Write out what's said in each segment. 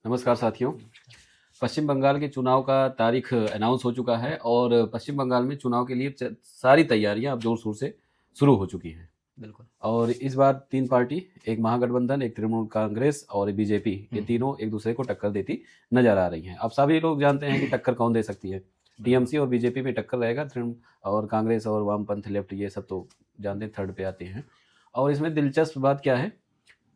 नमस्कार साथियों। पश्चिम बंगाल के चुनाव का तारीख अनाउंस हो चुका है और पश्चिम बंगाल में चुनाव के लिए सारी तैयारियां अब जोर शोर से शुरू हो चुकी हैं। बिल्कुल। और इस बार तीन पार्टी, एक महागठबंधन, एक तृणमूल कांग्रेस और बीजेपी, ये तीनों एक दूसरे को टक्कर देती नजर आ रही हैं। अब सभी लोग जानते हैं कि टक्कर कौन दे सकती है। टीएमसी और बीजेपी में टक्कर रहेगा, तृणमूल और कांग्रेस और वामपंथ लेफ्ट ये सब तो जानते हैं थर्ड पे आते हैं। और इसमें दिलचस्प बात क्या है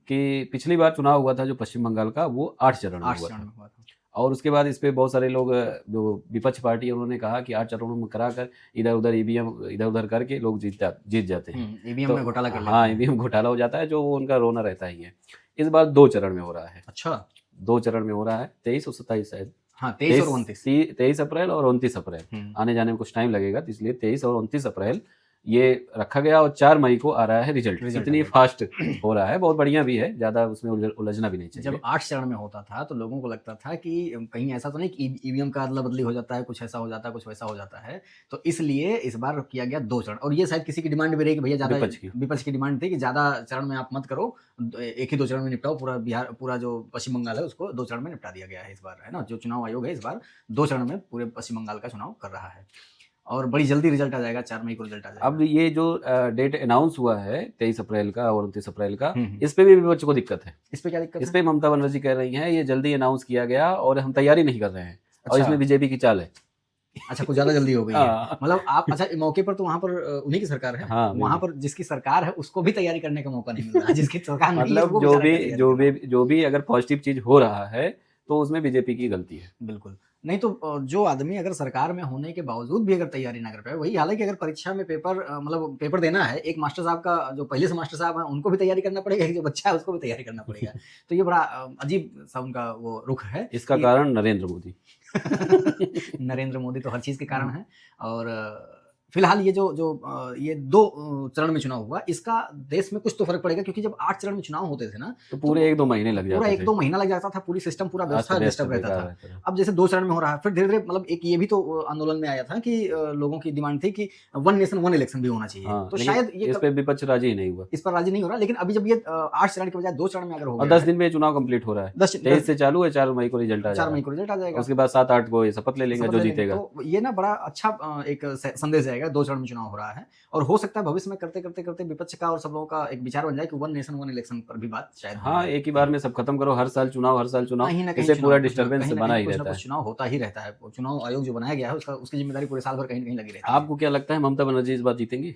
कि पिछली बार चुनाव हुआ था जो पश्चिम बंगाल का, वो 8 चरण में हुआ था। और उसके बाद इस पे बहुत सारे लोग, जो विपक्ष पार्टी है, उन्होंने कहा कि 8 चरणों में कराकर इधर उधर ईवीएम इधर उधर करके लोग जीत जाते हैं। ईवीएम तो में घोटाला कर लेते हाँ, हैं। ईवीएम घोटाला हो जाता है, जो वो उनका रोना रहता ही है। इस बार 2 चरण में हो रहा है। अच्छा, 2 चरण में हो रहा है, 23 और 27 शायद। हाँ, 23 और 29। 23 अप्रैल और 29 अप्रैल। आने जाने में कुछ टाइम लगेगा, तो इसलिए 23 और 29 अप्रैल ये रखा गया और 4 मई को आ रहा है रिजल्ट। इतनी फास्ट हो रहा है, बहुत बढ़िया भी है, ज्यादा उसमें उलझना भी नहीं चाहिए। जब 8 चरण में होता था तो लोगों को लगता था कि कहीं ऐसा तो नहीं कि ईवीएम का अदला बदली हो जाता है, कुछ ऐसा हो जाता है, कुछ वैसा हो जाता है। तो इसलिए इस बार किया गया 2 चरण। और ये शायद किसी की डिमांड भी रही कि भैया ज्यादा, विपक्ष की डिमांड थी कि ज्यादा चरण में आप मत करो, एक ही 2 चरण में निपटाओ। पूरा बिहार, पूरा जो पश्चिम बंगाल है उसको 2 चरण में निपटा दिया गया है इस बार, है ना। जो चुनाव आयोग है इस बार 2 चरण में पूरे पश्चिम बंगाल का चुनाव कर रहा है और बड़ी जल्दी रिजल्ट आ जाएगा, 4 मई को रिजल्ट आ जाएगा। अब ये जो डेट अनाउंस हुआ है 23 अप्रैल का और 29 अप्रैल का, इस पे भी विपक्ष को दिक्कत है। इस पे क्या दिक्कत है? इस पे ममता बनर्जी कह रही हैं ये जल्दी अनाउंस किया गया और हम तैयारी नहीं कर रहे हैं। और इसमें बीजेपी की चाल है। अच्छा, कुछ ज्यादा जल्दी हो गई है। मतलब आप, अच्छा, मौके पर तो वहां पर उन्हीं की सरकार है। हाँ, वहां पर जिसकी सरकार है उसको भी तैयारी करने का मौका नहीं मिल रहा है। जिसकी सरकार नहीं है, मतलब जो भी अगर पॉजिटिव चीज हो रहा है तो उसमें बीजेपी की गलती है। बिल्कुल नहीं। तो जो आदमी अगर सरकार में होने के बावजूद भी अगर तैयारी ना कर पाए, वही हालांकि अगर परीक्षा में पेपर, मतलब पेपर देना है, एक मास्टर साहब का, जो पहले से मास्टर साहब हैं उनको भी तैयारी करना पड़ेगा, जो बच्चा है उसको भी तैयारी करना पड़ेगा। तो ये बड़ा अजीब सा उनका वो रुख है। इसका कारण नरेंद्र मोदी। नरेंद्र मोदी तो हर चीज के कारण है। और फिलहाल ये ये 2 चरण में चुनाव हुआ, इसका देश में कुछ तो फर्क पड़ेगा, क्योंकि जब 8 चरण में चुनाव होते थे ना तो पूरे 1-2 महीने लग जाते थे। पूरा 1-2 महीना लग जाता था, पूरी सिस्टम, पूरा व्यवस्था डिस्टर्ब रहता था। अब जैसे 2 चरण में हो रहा है, फिर धीरे धीरे, मतलब एक ये भी तो आंदोलन में आया था कि लोगों की डिमांड थी कि 1 नेशन 1 इलेक्शन भी होना चाहिए। तो शायद ये इस पे विपक्ष राजी नहीं हुआ, इस पर राजी नहीं हो रहा। लेकिन अभी जब ये 8 चरण के बजाय 2 चरण में अगर हो गया, 10 दिन में चुनाव कंप्लीट हो रहा है। 23 से चालू है, 4 मई को रिजल्ट आ जाएगा। 4 मई को रिजल्ट आ जाएगा। उसके बाद 7-8 को शपथ ले लेंगे जो जीतेगा। तो ये ना बड़ा अच्छा एक संदेश जाएगा, 2 चरण में चुनाव हो रहा है। और हो सकता है भविष्य में करते करते करते विपक्ष का और सब लोगों का एक विचार बन जाए कि 1 नेशन 1 इलेक्शन पर भी बात शायद। हाँ, एक ही बार में सब खत्म करो, हर साल चुनाव, इससे पूरा डिस्टर्बेंस बना ही रहता है। चुनाव होता ही रहता है। चुनाव आयोग जो बनाया गया है उसकी जिम्मेदारी पूरे साल भर कहीं ना कहीं लगी रहती है। आपको क्या लगता है ममता बनर्जी इस बार जीतेंगी?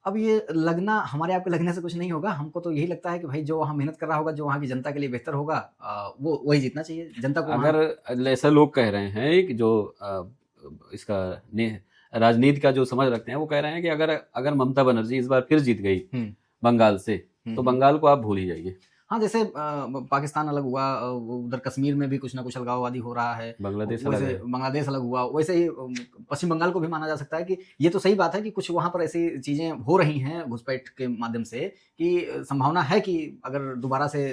अब ये लगना, हमारे आपके लगने से कुछ नहीं होगा। हमको तो यही लगता है कि भाई जो वहाँ मेहनत कर रहा होगा, जो वहाँ की जनता के लिए बेहतर होगा, वो वही जीतना चाहिए जनता को। अगर ऐसा लोग कह रहे हैं कि जो इसका राजनीति का जो समझ रखते हैं, वो कह रहे हैं कि अगर ममता बनर्जी इस बार फिर जीत गई बंगाल से, तो बंगाल को आप भूल ही जाइए। हाँ, जैसे पाकिस्तान अलग हुआ, उधर कश्मीर में भी कुछ ना कुछ अलगाववादी हो रहा है, बांग्लादेश अलग हुआ, वैसे ही पश्चिम बंगाल को भी माना जा सकता है कि ये तो सही बात है कि कुछ वहाँ पर ऐसी चीजें हो रही हैं घुसपैठ के माध्यम से कि संभावना है कि अगर दोबारा से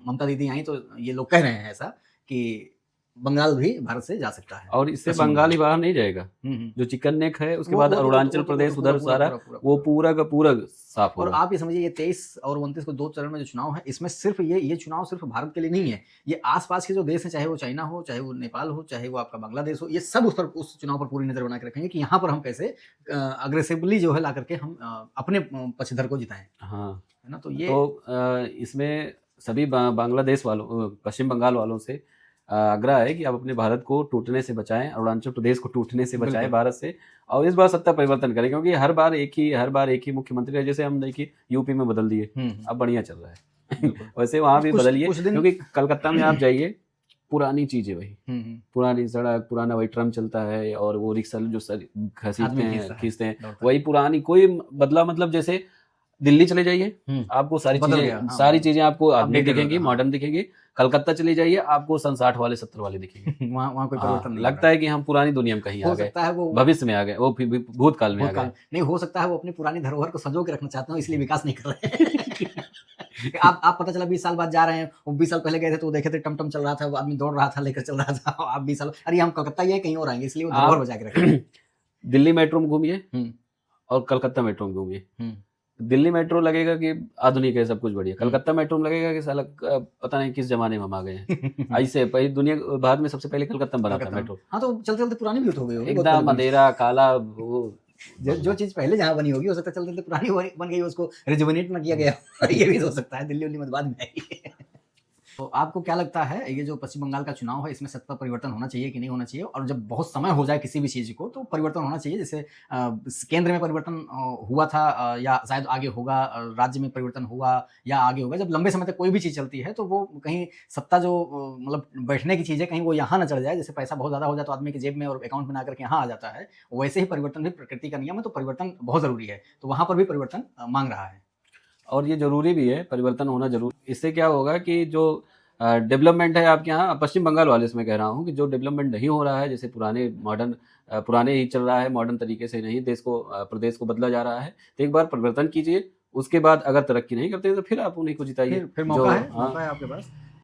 ममता दीदी आई, तो ये लोग कह रहे हैं ऐसा कि बंगाल भी भारत से जा सकता है। और इससे बंगाल ही बाहर नहीं जाएगा। जो चिकन नेक है, उसके बाद अरुणाचल प्रदेश, उधर सारा वो पूरा का पूरा साफ होगा। और आप ये समझिए, ये 23 और 29 को 2 चरण में जो चुनाव है, इसमें सिर्फ ये चुनाव सिर्फ भारत के लिए नहीं है। ये आसपास के जो देश हैं, चाहे वो चाइना हो, चाहे वो नेपाल हो, चाहे वो आपका बांग्लादेश हो, ये सब उस चुनाव पर पूरी नजर बना के रखेंगे कि यहाँ पर हम कैसे अग्रेसिवली जो है ला करके हम अपने पक्षधर को जिताएं। हाँ, है ना। तो इसमें सभी बांग्लादेश वालों, पश्चिम बंगाल वालों से आग्रह है कि आप अपने भारत को टूटने से बचाएं, अरुणाचल प्रदेश को टूटने से बचाएं भारत से, और इस बार सत्ता परिवर्तन करें, क्योंकि हर बार एक ही मुख्यमंत्री है। जैसे हम देखिए यूपी में बदल दिए, अब बढ़िया चल रहा है। वैसे वहां भी बदलिए, क्योंकि कलकत्ता में आप जाइए, पुरानी चीजें वही, पुरानी सड़क, पुराना वही ट्रम चलता है, और वो रिक्शा जो खींचते हैं वही पुरानी, कोई बदला, मतलब जैसे दिल्ली चले जाइए, आपको सारी चीजें आपको आधुनिक दिखेंगी, मॉडर्न दिखेंगी। कलकत्ता चले जाइए, आपको सन 60 वाले 70 वाले दिखेंगे। वहाँ कोई परिवर्तन नहीं लगता है कि हम पुरानी दुनिया में कहीं आ गए, वो भविष्य में आ गए, वो भूतकाल में आ गए। नहीं, हो सकता है वो अपनी पुरानी धरोहर को संजो के रखना चाहते हो, इसलिए विकास नहीं कर रहे हैं। आप पता चला 20 साल बाद जा रहे हैं, वो 20 साल पहले गए थे तो देखे थे टमटम चल रहा था, आदमी दौड़ रहा था, लेकर चल रहा था। आप 20 साल, अरे हम कलकत्ता ही है, कहीं और आएंगे, इसलिए वो धरोहर बचा के रखें। दिल्ली मेट्रो में घूमिए और कलकत्ता मेट्रो में घूमिए, दिल्ली मेट्रो लगेगा कि आधुनिक है, सब कुछ बढ़िया। कलकत्ता मेट्रो में लगेगा कि साला पता नहीं किस जमाने में हम आ गए हैं। ऐसे पहले दुनिया भारत में सबसे पहले कलकत्ता में बना था मेट्रो। हाँ, तो चलते चलते पुरानी भी तो हो गई होगी, बहुत एकदम पहले बनी। मदेरा काला वो जो चीज पहले जहाँ बनी होगी, हो सकता है चलते चलते पुरानी बन गई, उसको रिजुविनेट ना किया गया। ये भी हो सकता है, दिल्ली उल्ली मत बाद में आई है। तो आपको क्या लगता है, ये जो पश्चिम बंगाल का चुनाव है, इसमें सत्ता परिवर्तन होना चाहिए कि नहीं होना चाहिए? और जब बहुत समय हो जाए किसी भी चीज़ को, तो परिवर्तन होना चाहिए? जैसे केंद्र में परिवर्तन हुआ था, या शायद आगे होगा, राज्य में परिवर्तन हुआ या आगे होगा। जब लंबे समय तक कोई भी चीज़ चलती है, तो वो कहीं सत्ता जो मतलब बैठने की चीज़ है, कहीं वो यहाँ ना चढ़ जाए। जैसे पैसा बहुत ज़्यादा हो जाए तो आदमी की जेब में और अकाउंट में ना करके यहाँ आ जाता है, वैसे ही परिवर्तन भी प्रकृति का नियम है, तो परिवर्तन बहुत ज़रूरी है। तो वहाँ पर भी परिवर्तन मांग रहा है। और ये ज़रूरी भी है, परिवर्तन होना ज़रूरी। इससे क्या होगा कि जो डेवलपमेंट है आपके यहाँ पश्चिम बंगाल वाले, इसमें कह रहा हूँ कि जो डेवलपमेंट नहीं हो रहा है, जैसे पुराने ही चल रहा है, मॉडर्न तरीके से नहीं प्रदेश को बदला जा रहा है, तो एक बार परिवर्तन कीजिए। उसके बाद अगर तरक्की नहीं करते हैं तो फिर आप उन्हीं को जिताइए। फिर जो मौका है, हाँ, मौका है आपके पास।